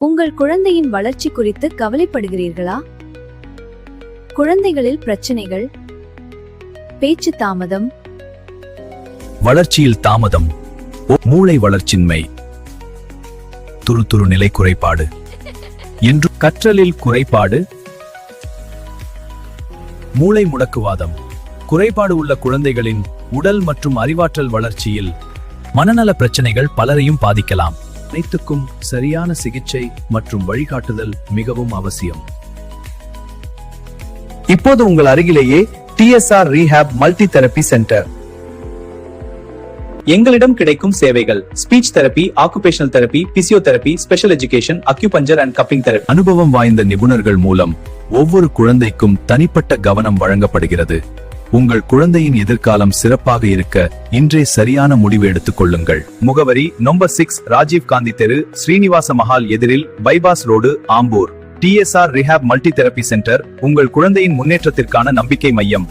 உங்கள் குழந்தையின் வளர்ச்சி குறித்து கவலைப்படுகிறீர்களா? குழந்தைகளில் பிரச்சனைகள், பேச்சு தாமதம், வளர்ச்சியில் தாமதம், மூளை வளர்ச்சியின்மை, துருதுரு நிலை குறைபாடு என்று கற்றலில் குறைபாடு, மூளை முடக்குவாதம் குறைபாடு உள்ள குழந்தைகளின் உடல் மற்றும் அறிவாற்றல் வளர்ச்சியில் மனநல பிரச்சனைகள் பலரையும் பாதிக்கலாம். அனைத்துக்கும் சரியான சிகிச்சை மற்றும் வழிகாட்டுதல் மிகவும் அவசியம். இப்போது உங்கள் அருகிலேயே TSR rehab multi therapy centre. எங்களிடம் கிடைக்கும் சேவைகள் speech therapy, occupational therapy, physiotherapy, special education, acupuncture and cupping therapy. அனுபவம் வாய்ந்த நிபுணர்கள் மூலம் ஒவ்வொரு குழந்தைக்கும் தனிப்பட்ட கவனம் வழங்கப்படுகிறது. உங்கள் குழந்தையின் எதிர்காலம் சிறப்பாக இருக்க இன்றே சரியான முடிவு எடுத்துக் கொள்ளுங்கள். முகவரி நம்பர் 6 ராஜீவ் காந்தி தெரு, ஸ்ரீனிவாச மஹால் எதிரில், bypass road, Ambur. TSR rehab multi therapy centre உங்கள் குழந்தையின் முன்னேற்றத்திற்கான நம்பிக்கை மையம்.